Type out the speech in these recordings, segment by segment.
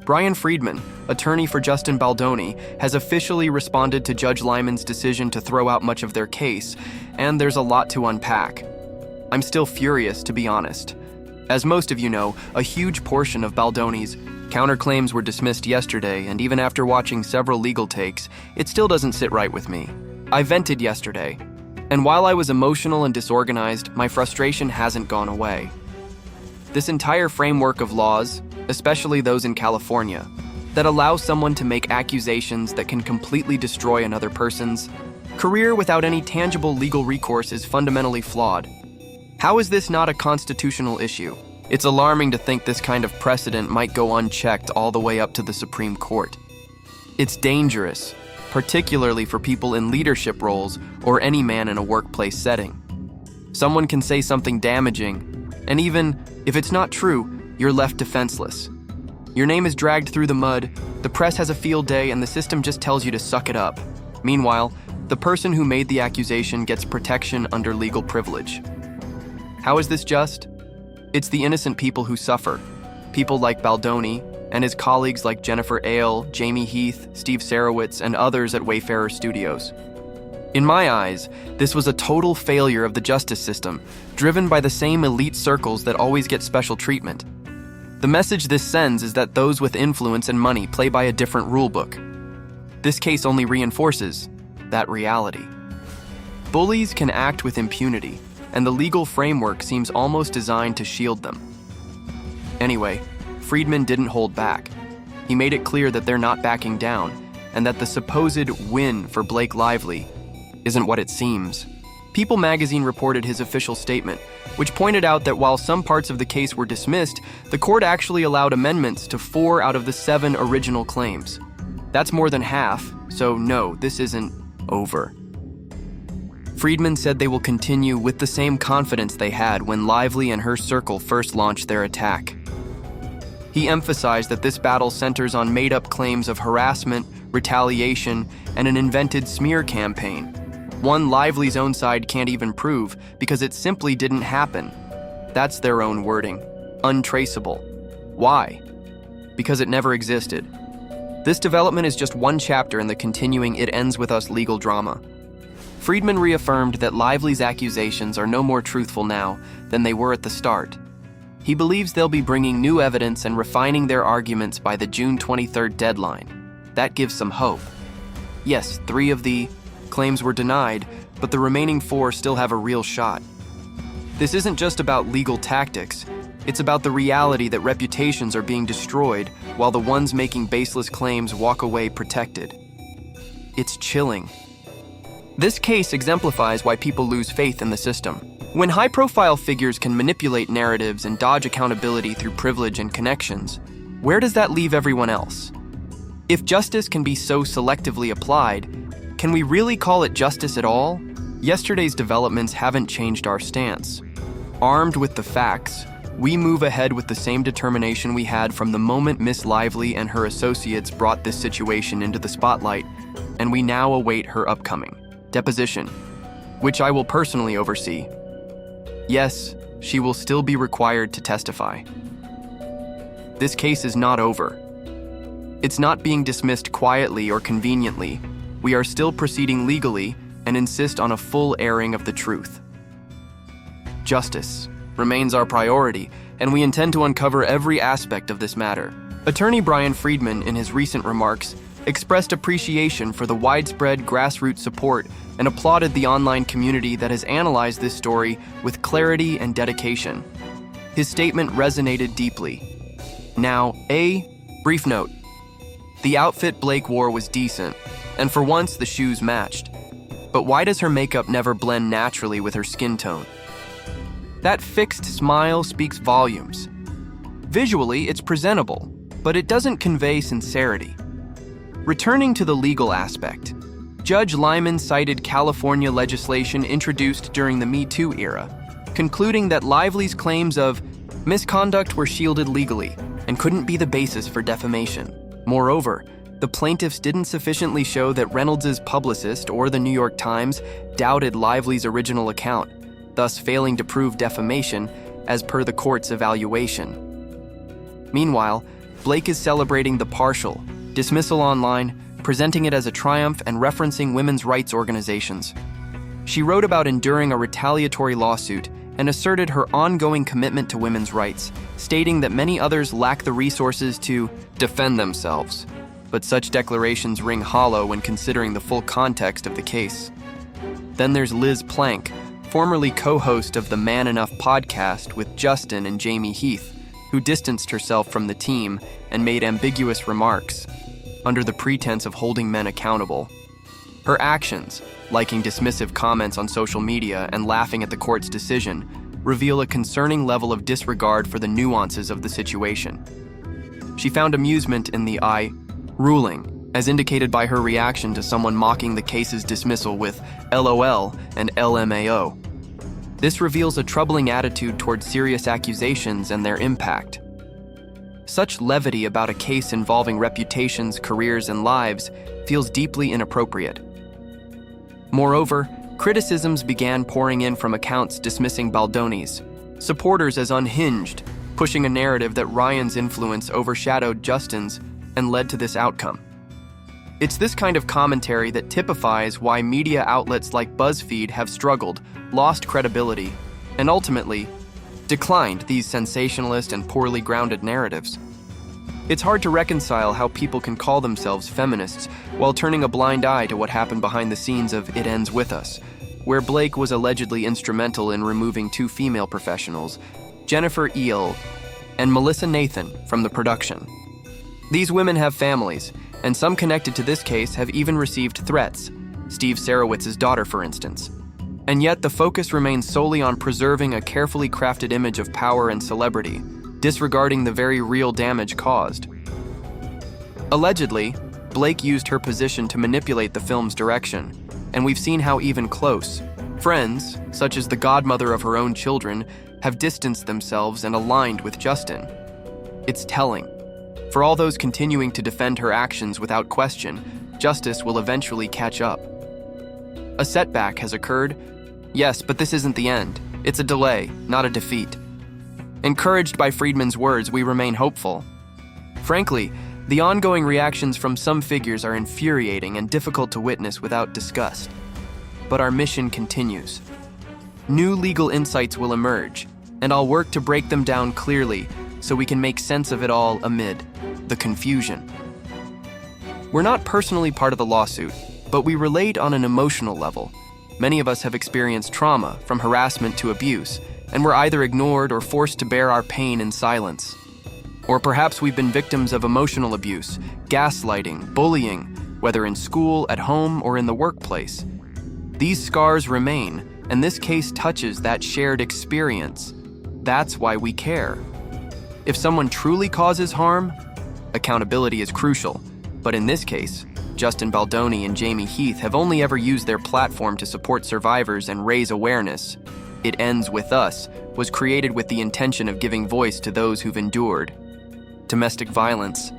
Bryan Freedman, attorney for Justin Baldoni, has officially responded to Judge Lyman's decision to throw out much of their case, and there's a lot to unpack. I'm still furious, to be honest. As most of you know, a huge portion of Baldoni's counterclaims were dismissed yesterday, and even after watching several legal takes, it still doesn't sit right with me. I vented yesterday, and while I was emotional and disorganized, my frustration hasn't gone away. This entire framework of laws, especially those in California, that allow someone to make accusations that can completely destroy another person's career without any tangible legal recourse is fundamentally flawed. How is this not a constitutional issue? It's alarming to think this kind of precedent might go unchecked all the way up to the Supreme Court. It's dangerous, particularly for people in leadership roles or any man in a workplace setting. Someone can say something damaging, and even if it's not true, you're left defenseless. Your name is dragged through the mud, the press has a field day, and the system just tells you to suck it up. Meanwhile, the person who made the accusation gets protection under legal privilege. How is this just? It's the innocent people who suffer. People like Baldoni and his colleagues like Jennifer Ale, Jamie Heath, Steve Sarowitz, and others at Wayfarer Studios. In my eyes, this was a total failure of the justice system, driven by the same elite circles that always get special treatment. The message this sends is that those with influence and money play by a different rulebook. This case only reinforces that reality. Bullies can act with impunity, and the legal framework seems almost designed to shield them. Anyway, Freedman didn't hold back. He made it clear that they're not backing down, and that the supposed win for Blake Lively isn't what it seems. People magazine reported his official statement, which pointed out that while some parts of the case were dismissed, the court actually allowed amendments to 4 out of the 7 original claims. That's more than half, so no, this isn't over. Freedman said they will continue with the same confidence they had when Lively and her circle first launched their attack. He emphasized that this battle centers on made-up claims of harassment, retaliation, and an invented smear campaign. One Lively's own side can't even prove because it simply didn't happen. That's their own wording. Untraceable. Why? Because it never existed. This development is just one chapter in the continuing It Ends With Us legal drama. Freedman reaffirmed that Lively's accusations are no more truthful now than they were at the start. He believes they'll be bringing new evidence and refining their arguments by the June 23rd deadline. That gives some hope. Yes, 3 of the claims were denied, but the remaining 4 still have a real shot. This isn't just about legal tactics. It's about the reality that reputations are being destroyed while the ones making baseless claims walk away protected. It's chilling. This case exemplifies why people lose faith in the system. When high-profile figures can manipulate narratives and dodge accountability through privilege and connections, where does that leave everyone else? If justice can be so selectively applied, can we really call it justice at all? Yesterday's developments haven't changed our stance. Armed with the facts, we move ahead with the same determination we had from the moment Miss Lively and her associates brought this situation into the spotlight, and we now await her upcoming deposition, which I will personally oversee. Yes, she will still be required to testify. This case is not over. It's not being dismissed quietly or conveniently. We are still proceeding legally and insist on a full airing of the truth. Justice remains our priority, and we intend to uncover every aspect of this matter. Attorney Bryan Freedman, in his recent remarks, expressed appreciation for the widespread grassroots support and applauded the online community that has analyzed this story with clarity and dedication. His statement resonated deeply. Now, brief note. The outfit Blake wore was decent, and for once the shoes matched. But why does her makeup never blend naturally with her skin tone? That fixed smile speaks volumes. Visually, it's presentable, but it doesn't convey sincerity. Returning to the legal aspect, Judge Lyman cited California legislation introduced during the Me Too era, concluding that Lively's claims of misconduct were shielded legally and couldn't be the basis for defamation. Moreover, the plaintiffs didn't sufficiently show that Reynolds' publicist or the New York Times doubted Lively's original account, thus failing to prove defamation as per the court's evaluation. Meanwhile, Blake is celebrating the partial dismissal online, presenting it as a triumph and referencing women's rights organizations. She wrote about enduring a retaliatory lawsuit and asserted her ongoing commitment to women's rights, stating that many others lack the resources to defend themselves. But such declarations ring hollow when considering the full context of the case. Then there's Liz Plank, formerly co-host of the Man Enough podcast with Justin and Jamie Heath, who distanced herself from the team and made ambiguous remarks under the pretense of holding men accountable. Her actions, liking dismissive comments on social media and laughing at the court's decision, reveal a concerning level of disregard for the nuances of the situation. She found amusement in the ruling, as indicated by her reaction to someone mocking the case's dismissal with LOL and LMAO. This reveals a troubling attitude towards serious accusations and their impact. Such levity about a case involving reputations, careers, and lives feels deeply inappropriate. Moreover, criticisms began pouring in from accounts dismissing Baldoni's supporters as unhinged, pushing a narrative that Ryan's influence overshadowed Justin's and led to this outcome. It's this kind of commentary that typifies why media outlets like BuzzFeed have struggled, lost credibility, and ultimately declined these sensationalist and poorly grounded narratives. It's hard to reconcile how people can call themselves feminists while turning a blind eye to what happened behind the scenes of It Ends With Us, where Blake was allegedly instrumental in removing 2 female professionals, Jennifer Eel and Melissa Nathan, from the production. These women have families, and some connected to this case have even received threats, Steve Sarawitz's daughter, for instance. And yet the focus remains solely on preserving a carefully crafted image of power and celebrity, disregarding the very real damage caused. Allegedly, Blake used her position to manipulate the film's direction, and we've seen how even close friends, such as the godmother of her own children, have distanced themselves and aligned with Justin. It's telling. For all those continuing to defend her actions without question, justice will eventually catch up. A setback has occurred, yes, but this isn't the end. It's a delay, not a defeat. Encouraged by Freedman's words, we remain hopeful. Frankly, the ongoing reactions from some figures are infuriating and difficult to witness without disgust. But our mission continues. New legal insights will emerge, and I'll work to break them down clearly so we can make sense of it all amid the confusion. We're not personally part of the lawsuit, but we relate on an emotional level. Many of us have experienced trauma, from harassment to abuse, and we're either ignored or forced to bear our pain in silence. Or perhaps we've been victims of emotional abuse, gaslighting, bullying, whether in school, at home, or in the workplace. These scars remain, and this case touches that shared experience. That's why we care. If someone truly causes harm, accountability is crucial. But in this case, Justin Baldoni and Jamie Heath have only ever used their platform to support survivors and raise awareness. It Ends With Us was created with the intention of giving voice to those who've endured domestic violence.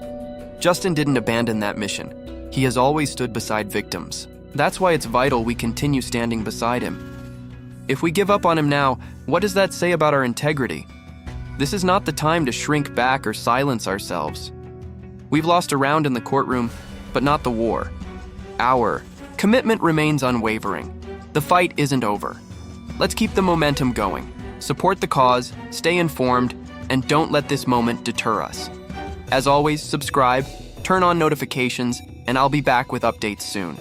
Justin didn't abandon that mission. He has always stood beside victims. That's why it's vital we continue standing beside him. If we give up on him now, what does that say about our integrity? This is not the time to shrink back or silence ourselves. We've lost a round in the courtroom, but not the war. Our commitment remains unwavering. The fight isn't over. Let's keep the momentum going. Support the cause, stay informed, and don't let this moment deter us. As always, subscribe, turn on notifications, and I'll be back with updates soon.